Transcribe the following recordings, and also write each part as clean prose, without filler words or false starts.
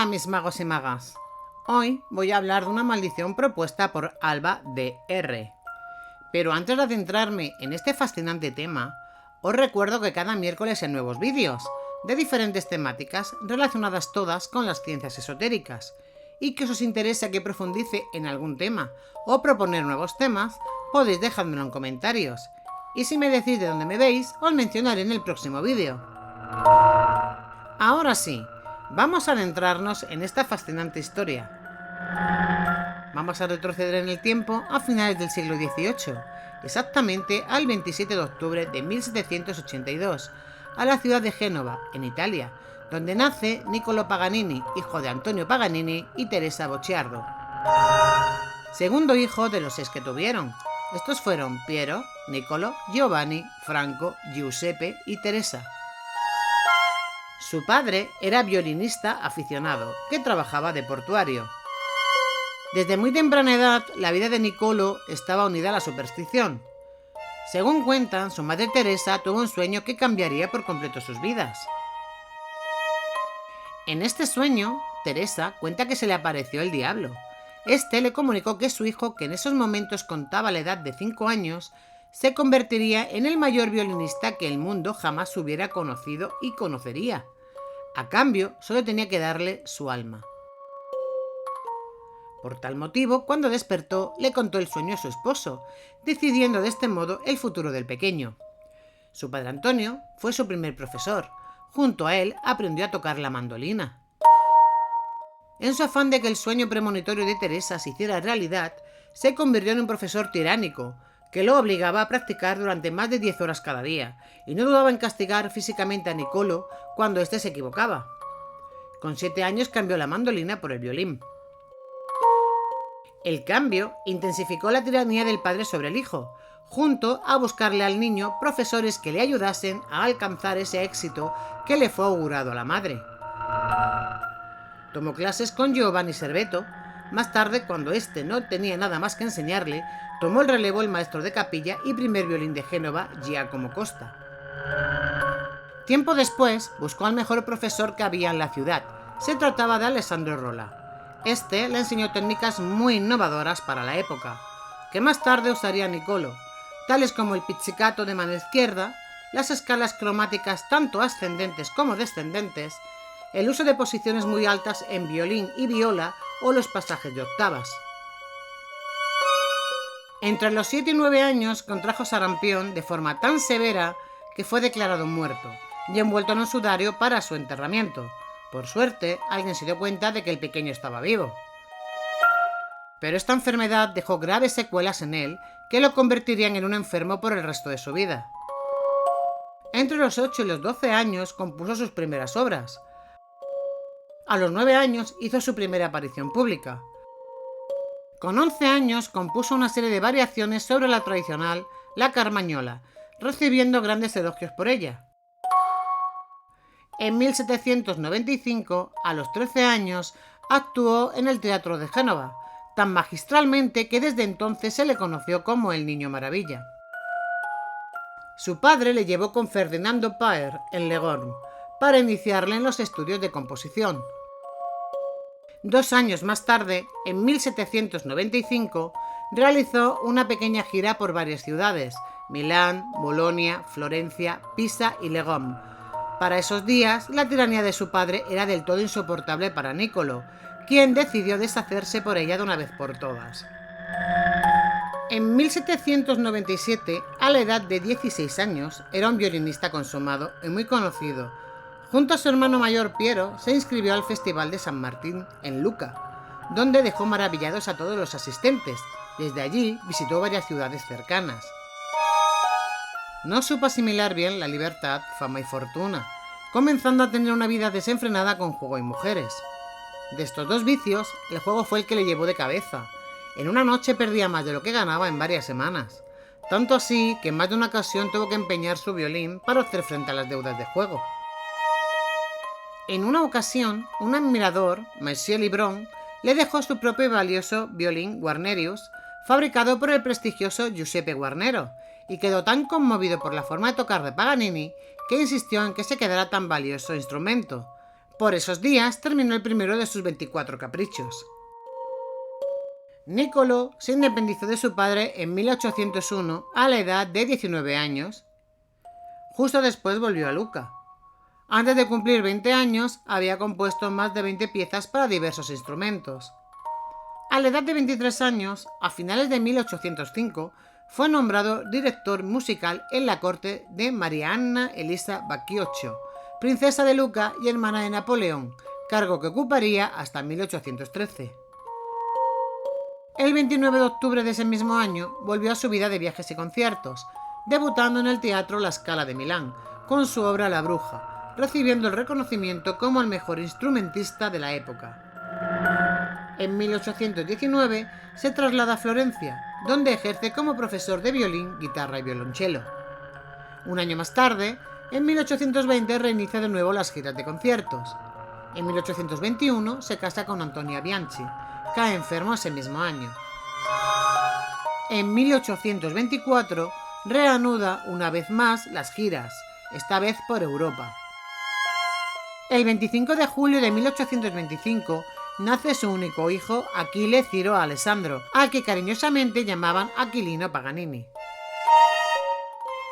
Hola mis magos y magas. Hoy voy a hablar de una maldición propuesta por Alba Dr. Pero antes de adentrarme en este fascinante tema, os recuerdo que cada miércoles hay nuevos vídeos de diferentes temáticas relacionadas todas con las ciencias esotéricas, y que os interesa que profundice en algún tema o proponer nuevos temas, podéis dejármelo en comentarios, y si me decís de dónde me veis, os mencionaré en el próximo vídeo. Ahora sí, vamos a adentrarnos en esta fascinante historia. Vamos a retroceder en el tiempo a finales del siglo XVIII, exactamente al 27 de octubre de 1782, a la ciudad de Génova, en Italia, donde nace Niccolo Paganini, hijo de Antonio Paganini y Teresa Bocciardo. Segundo hijo de los 6 que tuvieron. Estos fueron Piero, Niccolo, Giovanni, Franco, Giuseppe y Teresa. Su padre era violinista aficionado, que trabajaba de portuario. Desde muy temprana edad, la vida de Niccolo estaba unida a la superstición. Según cuentan, su madre Teresa tuvo un sueño que cambiaría por completo sus vidas. En este sueño, Teresa cuenta que se le apareció el diablo. Este le comunicó que su hijo, que en esos momentos contaba la edad de 5 años, se convertiría en el mayor violinista que el mundo jamás hubiera conocido y conocería. A cambio, solo tenía que darle su alma. Por tal motivo, cuando despertó, le contó el sueño a su esposo, decidiendo de este modo el futuro del pequeño. Su padre Antonio fue su primer profesor. Junto a él aprendió a tocar la mandolina. En su afán de que el sueño premonitorio de Teresa se hiciera realidad, se convirtió en un profesor tiránico, que lo obligaba a practicar durante más de 10 horas cada día, y no dudaba en castigar físicamente a Niccolo cuando éste se equivocaba. Con 7 años cambió la mandolina por el violín. El cambio intensificó la tiranía del padre sobre el hijo, junto a buscarle al niño profesores que le ayudasen a alcanzar ese éxito que le fue augurado a la madre. Tomó clases con Giovanni Servetto. Más tarde, cuando éste no tenía nada más que enseñarle, tomó el relevo el maestro de capilla y primer violín de Génova, Giacomo Costa. Tiempo después, buscó al mejor profesor que había en la ciudad. Se trataba de Alessandro Rolla. Este le enseñó técnicas muy innovadoras para la época, que más tarde usaría Niccolo, tales como el pizzicato de mano izquierda, las escalas cromáticas tanto ascendentes como descendentes, el uso de posiciones muy altas en violín y viola o los pasajes de octavas. Entre los 7 y 9 años contrajo sarampión de forma tan severa que fue declarado muerto y envuelto en un sudario para su enterramiento. Por suerte, alguien se dio cuenta de que el pequeño estaba vivo. Pero esta enfermedad dejó graves secuelas en él que lo convertirían en un enfermo por el resto de su vida. Entre los 8 y los 12 años compuso sus primeras obras. A los 9 años hizo su primera aparición pública. Con 11 años compuso una serie de variaciones sobre la tradicional La Carmañola, recibiendo grandes elogios por ella. En 1795, a los 13 años, actuó en el Teatro de Génova, tan magistralmente que desde entonces se le conoció como el Niño Maravilla. Su padre le llevó con Ferdinando Paer en Leghorn para iniciarle en los estudios de composición. 2 años más tarde, en 1795, realizó una pequeña gira por varias ciudades: Milán, Bolonia, Florencia, Pisa y Leghorn. Para esos días, la tiranía de su padre era del todo insoportable para Niccolo, quien decidió deshacerse por ella de una vez por todas. En 1797, a la edad de 16 años, era un violinista consumado y muy conocido. Junto a su hermano mayor Piero, se inscribió al Festival de San Martín en Lucca, donde dejó maravillados a todos los asistentes. Desde allí visitó varias ciudades cercanas. No supo asimilar bien la libertad, fama y fortuna, comenzando a tener una vida desenfrenada con juego y mujeres. De estos 2 vicios, el juego fue el que le llevó de cabeza. En una noche perdía más de lo que ganaba en varias semanas, tanto así que en más de una ocasión tuvo que empeñar su violín para hacer frente a las deudas de juego. En una ocasión, un admirador, Monsieur Libron, le dejó su propio y valioso violín Guarnerius, fabricado por el prestigioso Giuseppe Guarnero, y quedó tan conmovido por la forma de tocar de Paganini que insistió en que se quedara tan valioso instrumento. Por esos días terminó el primero de sus 24 caprichos. Niccolò se independizó de su padre en 1801 a la edad de 19 años. Justo después volvió a Lucca. Antes de cumplir 20 años había compuesto más de 20 piezas para diversos instrumentos. A la edad de 23 años, a finales de 1805, fue nombrado director musical en la corte de María Anna Elisa Bacciocco, princesa de Lucca y hermana de Napoleón, cargo que ocuparía hasta 1813. El 29 de octubre de ese mismo año volvió a su vida de viajes y conciertos, debutando en el Teatro La Scala de Milán, con su obra La Bruja, recibiendo el reconocimiento como el mejor instrumentista de la época. En 1819 se traslada a Florencia, donde ejerce como profesor de violín, guitarra y violonchelo. Un año más tarde, en 1820 reinicia de nuevo las giras de conciertos. En 1821 se casa con Antonia Bianchi, cae enfermo ese mismo año. En 1824 reanuda una vez más las giras, esta vez por Europa. El 25 de julio de 1825 nace su único hijo, Achille Ciro Alessandro, al que cariñosamente llamaban Aquilino Paganini.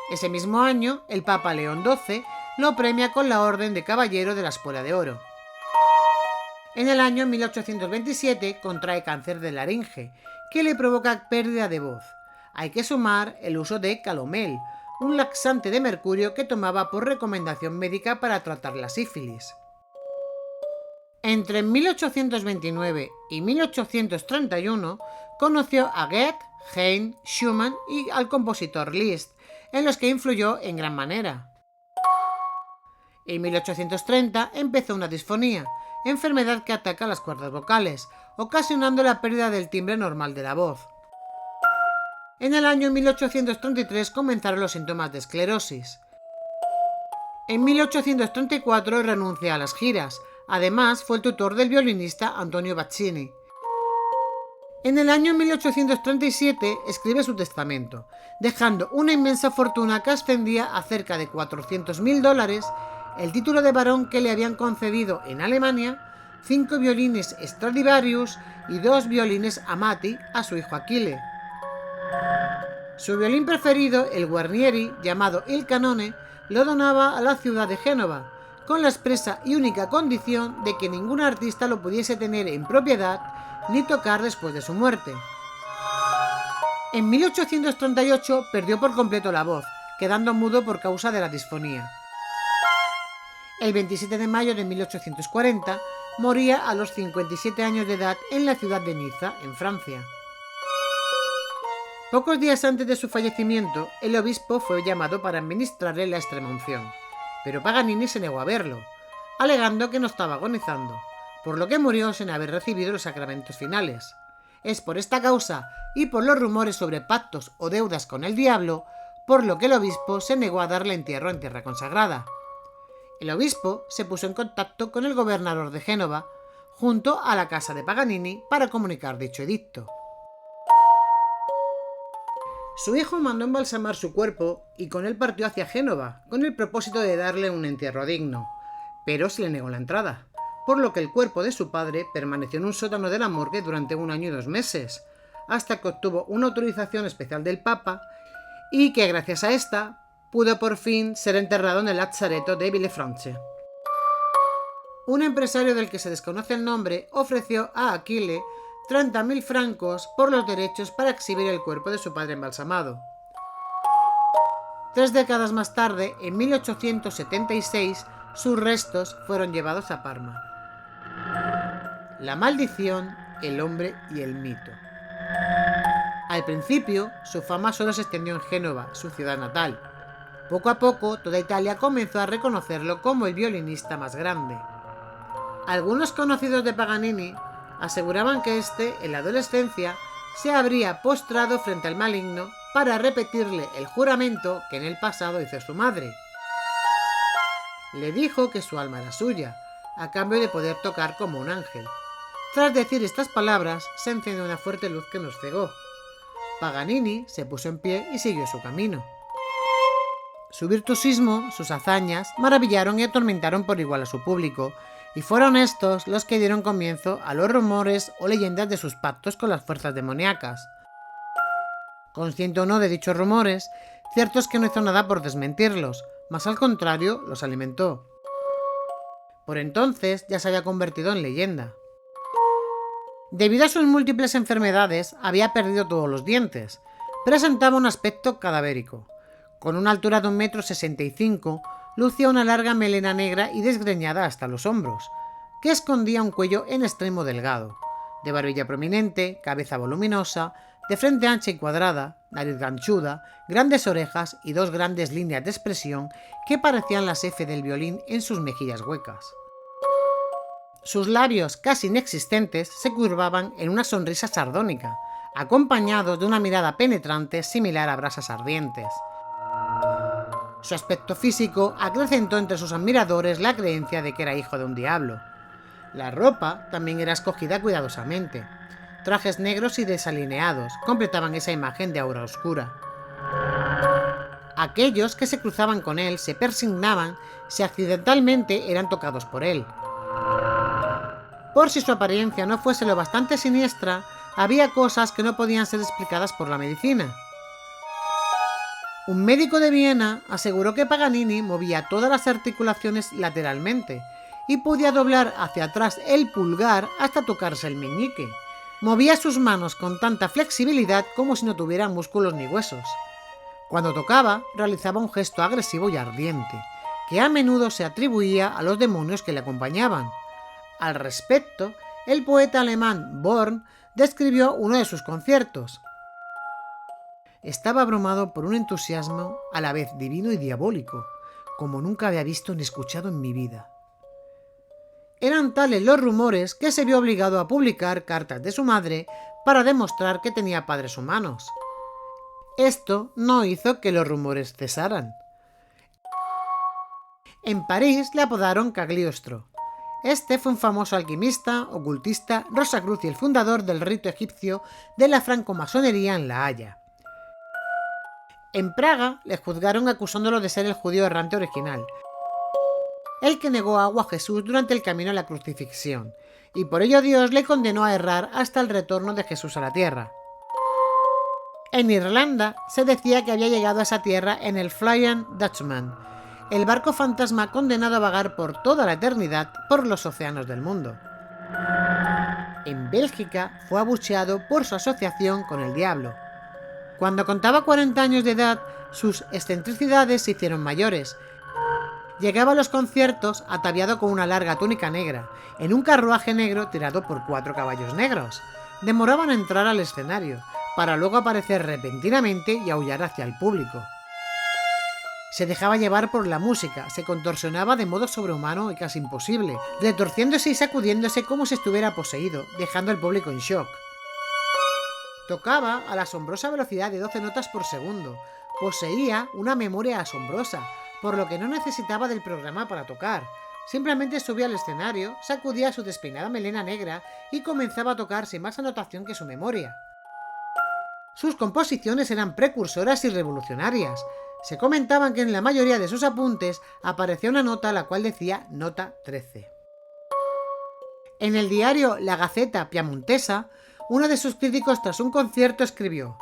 Ese mismo año, el Papa León XII lo premia con la Orden de Caballero de la Espuela de Oro. En el año 1827 contrae cáncer de laringe, que le provoca pérdida de voz. Hay que sumar el uso de calomel, un laxante de mercurio que tomaba por recomendación médica para tratar la sífilis. Entre 1829 y 1831 conoció a Goethe, Haydn, Schumann y al compositor Liszt, en los que influyó en gran manera. En 1830 empezó una disfonía, enfermedad que ataca las cuerdas vocales, ocasionando la pérdida del timbre normal de la voz. En el año 1833 comenzaron los síntomas de esclerosis. En 1834 renuncia a las giras. Además, fue el tutor del violinista Antonio Baccini. En el año 1837 escribe su testamento, dejando una inmensa fortuna que ascendía a cerca de $400.000, el título de barón que le habían concedido en Alemania, 5 violines Stradivarius y 2 violines Amati a su hijo Achille. Su violín preferido, el Guarnieri, llamado Il Canone, lo donaba a la ciudad de Génova, con la expresa y única condición de que ningún artista lo pudiese tener en propiedad ni tocar después de su muerte. En 1838 perdió por completo la voz, quedando mudo por causa de la disfonía. El 27 de mayo de 1840 moría a los 57 años de edad en la ciudad de Niza, en Francia. Pocos días antes de su fallecimiento, el obispo fue llamado para administrarle la extremaunción, pero Paganini se negó a verlo, alegando que no estaba agonizando, por lo que murió sin haber recibido los sacramentos finales. Es por esta causa y por los rumores sobre pactos o deudas con el diablo, por lo que el obispo se negó a darle entierro en tierra consagrada. El obispo se puso en contacto con el gobernador de Génova, junto a la casa de Paganini, para comunicar dicho edicto. Su hijo mandó embalsamar su cuerpo y con él partió hacia Génova, con el propósito de darle un entierro digno, pero se le negó la entrada, por lo que el cuerpo de su padre permaneció en un sótano de la morgue durante 1 año y 2 meses, hasta que obtuvo una autorización especial del Papa y que gracias a esta pudo por fin ser enterrado en el Lazzaretto de Villefranche. Un empresario del que se desconoce el nombre ofreció a Achille 30.000 francos por los derechos para exhibir el cuerpo de su padre embalsamado. 3 décadas más tarde, en 1876, sus restos fueron llevados a Parma. La maldición, el hombre y el mito. Al principio, su fama solo se extendió en Génova, su ciudad natal. Poco a poco, toda Italia comenzó a reconocerlo como el violinista más grande. Algunos conocidos de Paganini aseguraban que éste, en la adolescencia, se habría postrado frente al maligno para repetirle el juramento que en el pasado hizo su madre. Le dijo que su alma era suya, a cambio de poder tocar como un ángel. Tras decir estas palabras, se encendió una fuerte luz que nos cegó. Paganini se puso en pie y siguió su camino. Su virtuosismo, sus hazañas, maravillaron y atormentaron por igual a su público, y fueron estos los que dieron comienzo a los rumores o leyendas de sus pactos con las fuerzas demoníacas. Consciente o no de dichos rumores, cierto es que no hizo nada por desmentirlos, más al contrario, los alimentó. Por entonces ya se había convertido en leyenda. Debido a sus múltiples enfermedades, había perdido todos los dientes. Presentaba un aspecto cadavérico. Con una altura de 1,65 m, lucía una larga melena negra y desgreñada hasta los hombros, que escondía un cuello en extremo delgado, de barbilla prominente, cabeza voluminosa, de frente ancha y cuadrada, nariz ganchuda, grandes orejas y dos grandes líneas de expresión que parecían las F del violín en sus mejillas huecas. Sus labios, casi inexistentes, se curvaban en una sonrisa sardónica, acompañados de una mirada penetrante similar a brasas ardientes. Su aspecto físico acrecentó entre sus admiradores la creencia de que era hijo de un diablo. La ropa también era escogida cuidadosamente. Trajes negros y desalineados completaban esa imagen de aura oscura. Aquellos que se cruzaban con él se persignaban si accidentalmente eran tocados por él. Por si su apariencia no fuese lo bastante siniestra, había cosas que no podían ser explicadas por la medicina. Un médico de Viena aseguró que Paganini movía todas las articulaciones lateralmente y podía doblar hacia atrás el pulgar hasta tocarse el meñique. Movía sus manos con tanta flexibilidad como si no tuviera músculos ni huesos. Cuando tocaba, realizaba un gesto agresivo y ardiente, que a menudo se atribuía a los demonios que le acompañaban. Al respecto, el poeta alemán Born describió uno de sus conciertos. Estaba abrumado por un entusiasmo a la vez divino y diabólico, como nunca había visto ni escuchado en mi vida. Eran tales los rumores que se vio obligado a publicar cartas de su madre para demostrar que tenía padres humanos. Esto no hizo que los rumores cesaran. En París le apodaron Cagliostro. Este fue un famoso alquimista, ocultista, Rosacruz y el fundador del rito egipcio de la francomasonería en La Haya. En Praga le juzgaron acusándolo de ser el judío errante original, el que negó agua a Jesús durante el camino a la crucifixión, y por ello Dios le condenó a errar hasta el retorno de Jesús a la tierra. En Irlanda se decía que había llegado a esa tierra en el Flying Dutchman, el barco fantasma condenado a vagar por toda la eternidad por los océanos del mundo. En Bélgica fue abucheado por su asociación con el diablo. Cuando contaba 40 años de edad, sus excentricidades se hicieron mayores. Llegaba a los conciertos ataviado con una larga túnica negra, en un carruaje negro tirado por 4 caballos negros. Demoraban en entrar al escenario, para luego aparecer repentinamente y aullar hacia el público. Se dejaba llevar por la música, se contorsionaba de modo sobrehumano y casi imposible, retorciéndose y sacudiéndose como si estuviera poseído, dejando al público en shock. Tocaba a la asombrosa velocidad de 12 notas por segundo, poseía una memoria asombrosa, por lo que no necesitaba del programa para tocar. Simplemente subía al escenario, sacudía su despeinada melena negra y comenzaba a tocar sin más anotación que su memoria. Sus composiciones eran precursoras y revolucionarias. Se comentaban que en la mayoría de sus apuntes aparecía una nota la cual decía nota 13. En el diario La Gaceta Piamontesa, uno de sus críticos tras un concierto escribió: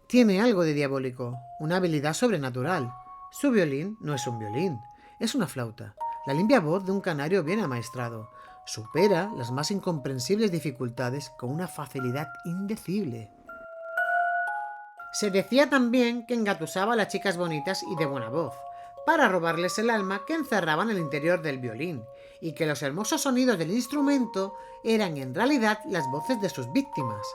«Tiene algo de diabólico, una habilidad sobrenatural. Su violín no es un violín, es una flauta, la limpia voz de un canario bien amaestrado. Supera las más incomprensibles dificultades con una facilidad indecible». Se decía también que engatusaba a las chicas bonitas y de buena voz, para robarles el alma que encerraban en el interior del violín, y que los hermosos sonidos del instrumento eran en realidad las voces de sus víctimas.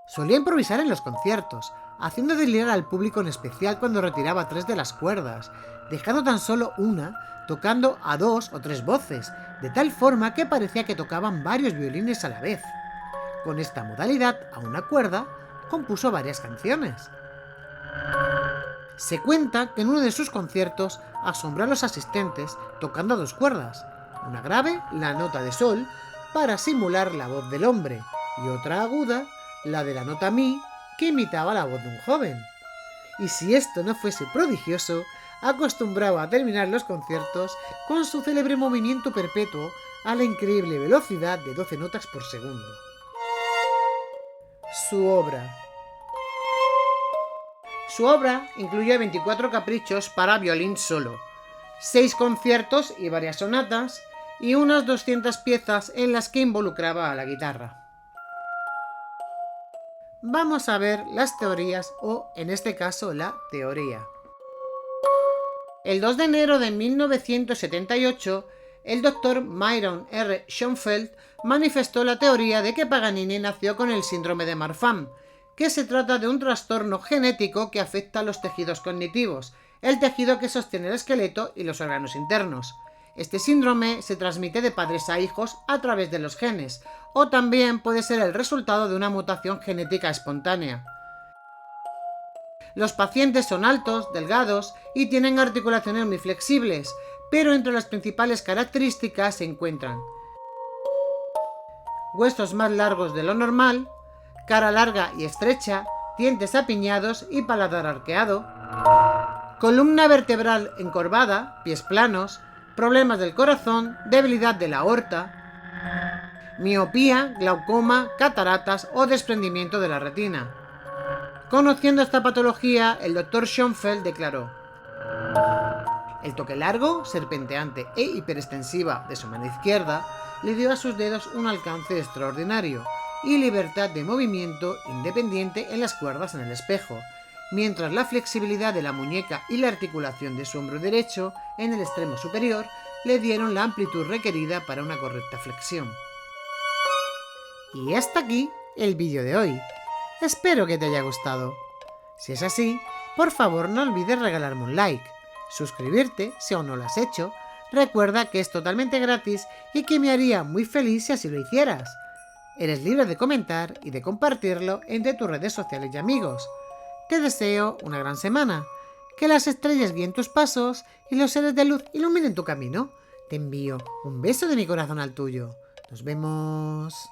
Solía improvisar en los conciertos, haciendo delirar al público, en especial cuando retiraba 3 de las cuerdas, dejando tan solo una, tocando a 2 o 3 voces, de tal forma que parecía que tocaban varios violines a la vez. Con esta modalidad, a una cuerda, compuso varias canciones. Se cuenta que en uno de sus conciertos asombró a los asistentes tocando a 2 cuerdas, una grave, la nota de sol, para simular la voz del hombre, y otra aguda, la de la nota mi, que imitaba la voz de un joven. Y si esto no fuese prodigioso, acostumbraba a terminar los conciertos con su célebre movimiento perpetuo a la increíble velocidad de 12 notas por segundo. Su obra. Su obra incluye 24 caprichos para violín solo, 6 conciertos y varias sonatas, y unas 200 piezas en las que involucraba a la guitarra. Vamos a ver las teorías o, en este caso, la teoría. El 2 de enero de 1978, el Dr. Myron R. Schoenfeld manifestó la teoría de que Paganini nació con el síndrome de Marfan, que se trata de un trastorno genético que afecta a los tejidos cognitivos, el tejido que sostiene el esqueleto y los órganos internos. Este síndrome se transmite de padres a hijos a través de los genes, o también puede ser el resultado de una mutación genética espontánea. Los pacientes son altos, delgados y tienen articulaciones muy flexibles, pero entre las principales características se encuentran huesos más largos de lo normal, cara larga y estrecha, dientes apiñados y paladar arqueado, columna vertebral encorvada, pies planos, problemas del corazón, debilidad de la aorta, miopía, glaucoma, cataratas o desprendimiento de la retina. Conociendo esta patología, el Dr. Schoenfeld declaró: el toque largo, serpenteante e hiperextensiva de su mano izquierda le dio a sus dedos un alcance extraordinario y libertad de movimiento independiente en las cuerdas en el espejo, mientras la flexibilidad de la muñeca y la articulación de su hombro derecho en el extremo superior le dieron la amplitud requerida para una correcta flexión. Y hasta aquí el vídeo de hoy. Espero que te haya gustado. Si es así, por favor no olvides regalarme un like, suscribirte si aún no lo has hecho, recuerda que es totalmente gratis y que me haría muy feliz si así lo hicieras. Eres libre de comentar y de compartirlo entre tus redes sociales y amigos. Te deseo una gran semana, que las estrellas guíen tus pasos y los seres de luz iluminen tu camino. Te envío un beso de mi corazón al tuyo. Nos vemos.